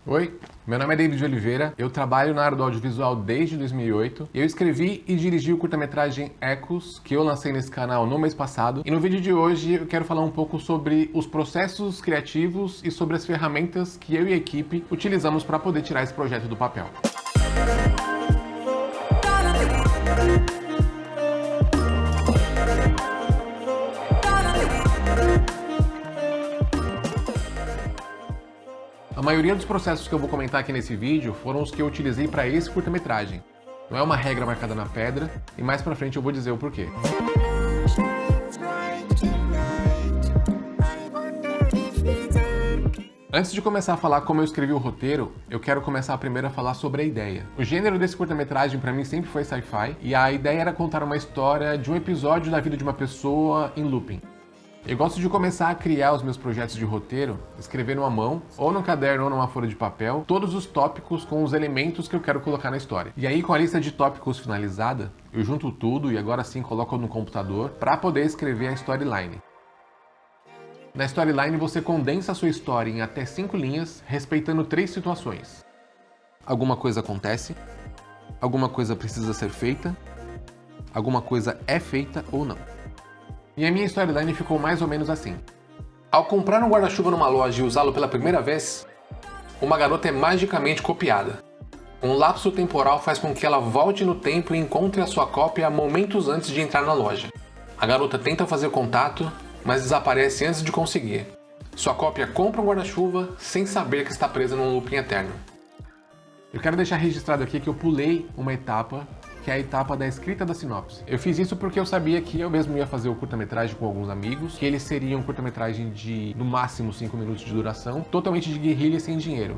Oi, meu nome é David Oliveira, eu trabalho na área do audiovisual desde 2008 e eu escrevi e dirigi o curta-metragem Ecos, que eu lancei nesse canal no mês passado. E no vídeo de hoje eu quero falar um pouco sobre os processos criativos e sobre as ferramentas que eu e a equipe utilizamos para poder tirar esse projeto do papel. A maioria dos processos que eu vou comentar aqui nesse vídeo foram os que eu utilizei para esse curta-metragem. Não é uma regra marcada na pedra, e mais pra frente eu vou dizer o porquê. Antes de começar a falar como eu escrevi o roteiro, eu quero começar primeiro a falar sobre a ideia. O gênero desse curta-metragem pra mim sempre foi sci-fi, e a ideia era contar uma história de um episódio da vida de uma pessoa em looping. Eu gosto de começar a criar os meus projetos de roteiro, escrevendo à mão, ou no caderno ou numa folha de papel, todos os tópicos com os elementos que eu quero colocar na história. E aí, com a lista de tópicos finalizada, eu junto tudo e agora sim coloco no computador para poder escrever a storyline. Na storyline você condensa a sua história em até 5 linhas, respeitando 3 situações. Alguma coisa acontece, alguma coisa precisa ser feita, alguma coisa é feita ou não. E a minha storyline ficou mais ou menos assim. Ao comprar um guarda-chuva numa loja e usá-lo pela primeira vez, uma garota é magicamente copiada. Um lapso temporal faz com que ela volte no tempo e encontre a sua cópia momentos antes de entrar na loja. A garota tenta fazer contato, mas desaparece antes de conseguir. Sua cópia compra um guarda-chuva sem saber que está presa num looping eterno. Eu quero deixar registrado aqui que eu pulei uma etapa, que é a etapa da escrita da sinopse. Eu fiz isso porque eu sabia que eu mesmo ia fazer o curta-metragem com alguns amigos, que ele seria um curta-metragem de, no máximo, 5 minutos de duração, totalmente de guerrilha e sem dinheiro.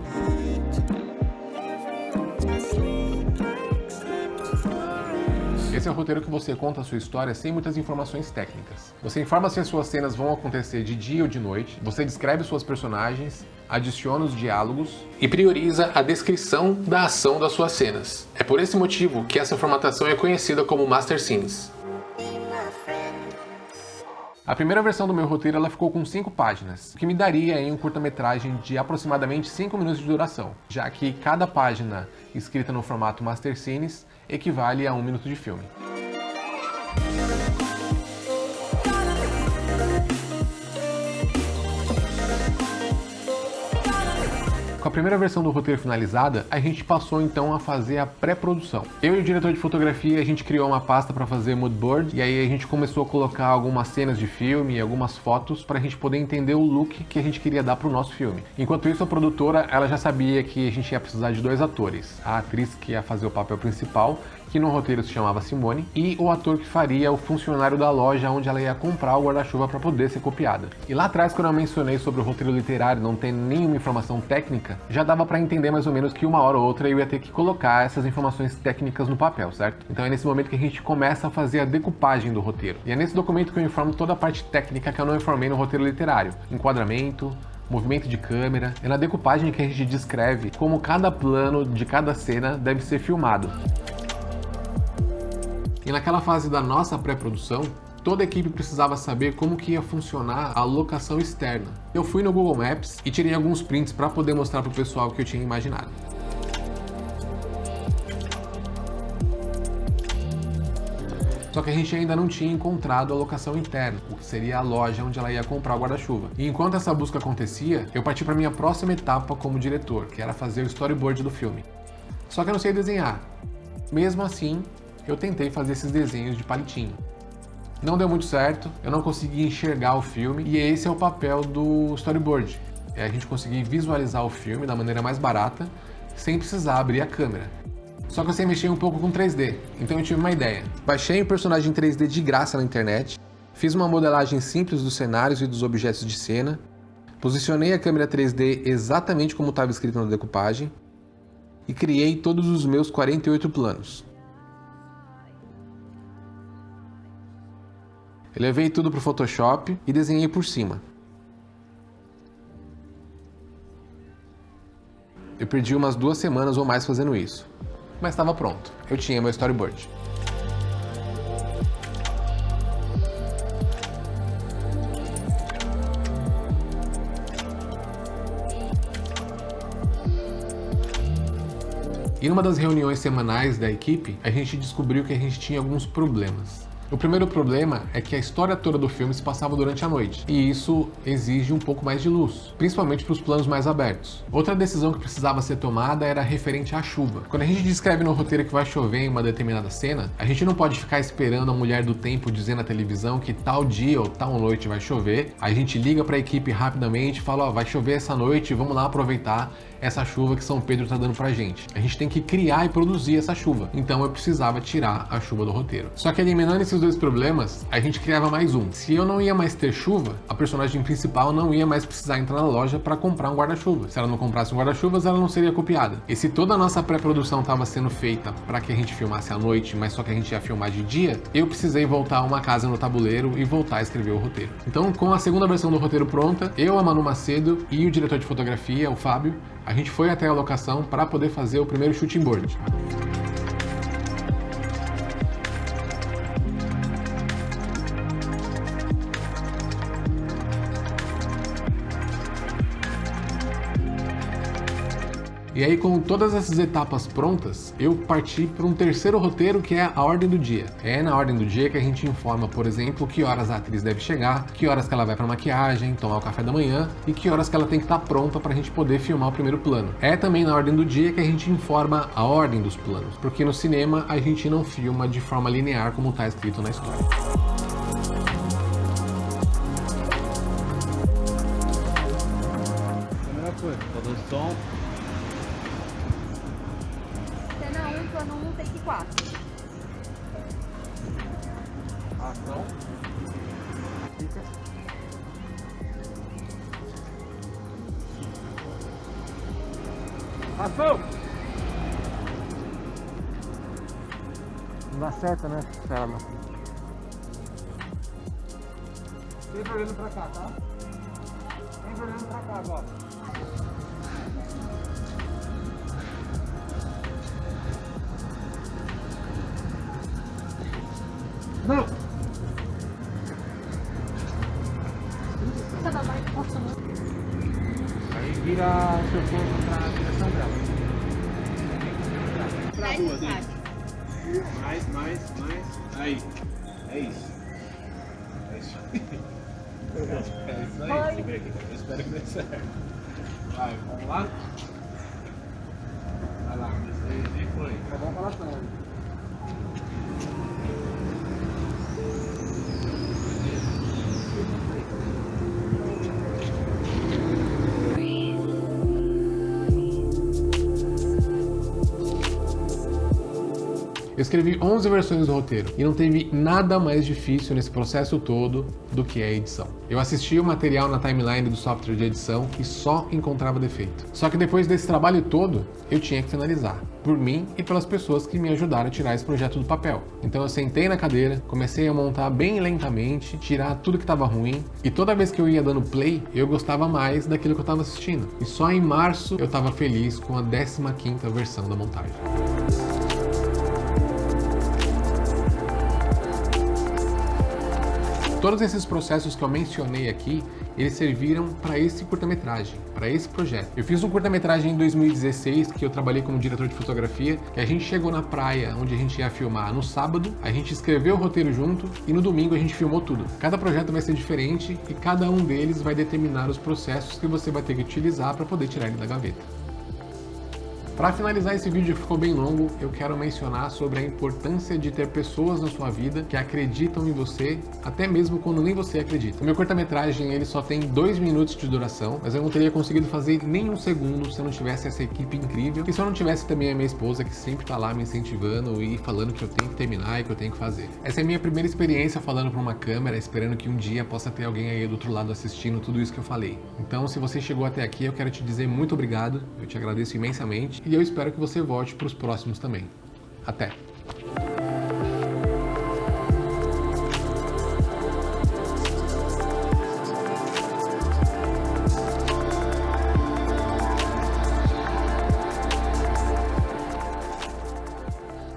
Esse é o roteiro que você conta a sua história sem muitas informações técnicas. Você informa se as suas cenas vão acontecer de dia ou de noite, você descreve suas personagens, adiciona os diálogos e prioriza a descrição da ação das suas cenas. É por esse motivo que essa formatação é conhecida como Master Scenes. A primeira versão do meu roteiro ela ficou com 5 páginas, o que me daria em um curta-metragem de aproximadamente 5 minutos de duração, já que cada página escrita no formato Master Scenes equivale a 1 minuto de filme. Com a primeira versão do roteiro finalizada, a gente passou então a fazer a pré-produção. Eu e o diretor de fotografia, a gente criou uma pasta para fazer mood board, e aí a gente começou a colocar algumas cenas de filme e algumas fotos para a gente poder entender o look que a gente queria dar para o nosso filme. Enquanto isso, a produtora, ela já sabia que a gente ia precisar de 2 atores. A atriz que ia fazer o papel principal, que no roteiro se chamava Simone, e o ator que faria o funcionário da loja onde ela ia comprar o guarda-chuva para poder ser copiada. E lá atrás, quando eu mencionei sobre o roteiro literário não ter nenhuma informação técnica, já dava para entender mais ou menos que uma hora ou outra eu ia ter que colocar essas informações técnicas no papel, certo? Então é nesse momento que a gente começa a fazer a decupagem do roteiro. E é nesse documento que eu informo toda a parte técnica que eu não informei no roteiro literário. Enquadramento, movimento de câmera. É na decupagem que a gente descreve como cada plano de cada cena deve ser filmado. E naquela fase da nossa pré-produção, toda a equipe precisava saber como que ia funcionar a locação externa. Eu fui no Google Maps e tirei alguns prints para poder mostrar para o pessoal o que eu tinha imaginado. Só que a gente ainda não tinha encontrado a locação interna, o que seria a loja onde ela ia comprar o guarda-chuva. E enquanto essa busca acontecia, eu parti para minha próxima etapa como diretor, que era fazer o storyboard do filme. Só que eu não sei desenhar. Mesmo assim, eu tentei fazer esses desenhos de palitinho. Não deu muito certo, eu não consegui enxergar o filme, e esse é o papel do storyboard. É a gente conseguir visualizar o filme da maneira mais barata, sem precisar abrir a câmera. Só que eu sei mexer um pouco com 3D, então eu tive uma ideia. Baixei o personagem 3D de graça na internet, fiz uma modelagem simples dos cenários e dos objetos de cena, posicionei a câmera 3D exatamente como estava escrito na decupagem, e criei todos os meus 48 planos. Eu levei tudo para o Photoshop e desenhei por cima. Eu perdi umas 2 semanas ou mais fazendo isso, mas estava pronto. Eu tinha meu storyboard. E numa das reuniões semanais da equipe, a gente descobriu que a gente tinha alguns problemas. O primeiro problema é que a história toda do filme se passava durante a noite, e isso exige um pouco mais de luz, principalmente para os planos mais abertos. Outra decisão que precisava ser tomada era referente à chuva. Quando a gente descreve no roteiro que vai chover em uma determinada cena, a gente não pode ficar esperando a mulher do tempo dizer na televisão que tal dia ou tal noite vai chover. A gente liga para a equipe rapidamente e fala, ó, vai chover essa noite, vamos lá aproveitar essa chuva que São Pedro tá dando pra gente. A gente tem que criar e produzir essa chuva. Então eu precisava tirar a chuva do roteiro. Só que eliminando esses dois problemas, a gente criava mais um. Se eu não ia mais ter chuva, a personagem principal não ia mais precisar entrar na loja para comprar um guarda-chuva. Se ela não comprasse um guarda-chuvas, ela não seria copiada. E se toda a nossa pré-produção estava sendo feita para que a gente filmasse à noite, mas só que a gente ia filmar de dia, eu precisei voltar a uma casa no tabuleiro e voltar a escrever o roteiro. Então, com a segunda versão do roteiro pronta, eu, a Manu Macedo e o diretor de fotografia, o Fábio, a gente foi até a locação para poder fazer o primeiro shooting board. E aí, com todas essas etapas prontas, eu parti para um terceiro roteiro, que é a ordem do dia. É na ordem do dia que a gente informa, por exemplo, que horas a atriz deve chegar, que horas que ela vai para maquiagem, tomar o café da manhã e que horas que ela tem que estar pronta para a gente poder filmar o primeiro plano. É também na ordem do dia que a gente informa a ordem dos planos, porque no cinema a gente não filma de forma linear como está escrito na história. Primeira coisa, produção. Cena 1, plano 1, take 4. Ação. Ação! Não dá certo, né? Caramba. Sempre olhando pra cá, tá? Sempre olhando pra cá agora. Não! Aí vira o seu corpo pra direção dela. Pra duas, mais. Aí. É isso. É isso aí. É isso aí. Segura aqui. Eu espero que dê certo. Vai, vamos lá. Vai lá. E foi. Tá bom pra lá também. Eu escrevi 11 versões do roteiro e não teve nada mais difícil nesse processo todo do que a edição. Eu assisti o material na timeline do software de edição e só encontrava defeito. Só que depois desse trabalho todo, eu tinha que finalizar, por mim e pelas pessoas que me ajudaram a tirar esse projeto do papel. Então eu sentei na cadeira, comecei a montar bem lentamente, tirar tudo que estava ruim, e toda vez que eu ia dando play, eu gostava mais daquilo que eu estava assistindo. E só em março eu estava feliz com a 15ª versão da montagem. Todos esses processos que eu mencionei aqui, eles serviram para esse curta-metragem, para esse projeto. Eu fiz um curta-metragem em 2016, que eu trabalhei como diretor de fotografia, que a gente chegou na praia onde a gente ia filmar no sábado, a gente escreveu o roteiro junto e no domingo a gente filmou tudo. Cada projeto vai ser diferente e cada um deles vai determinar os processos que você vai ter que utilizar para poder tirar ele da gaveta. Para finalizar esse vídeo que ficou bem longo, eu quero mencionar sobre a importância de ter pessoas na sua vida que acreditam em você, até mesmo quando nem você acredita. O meu curta-metragem ele só tem 2 minutos de duração, mas eu não teria conseguido fazer nem um segundo se eu não tivesse essa equipe incrível e se eu não tivesse também a minha esposa que sempre tá lá me incentivando e falando que eu tenho que terminar e que eu tenho que fazer. Essa é a minha primeira experiência falando para uma câmera, esperando que um dia possa ter alguém aí do outro lado assistindo tudo isso que eu falei. Então, se você chegou até aqui, eu quero te dizer muito obrigado, eu te agradeço imensamente. E eu espero que você volte para os próximos também. Até!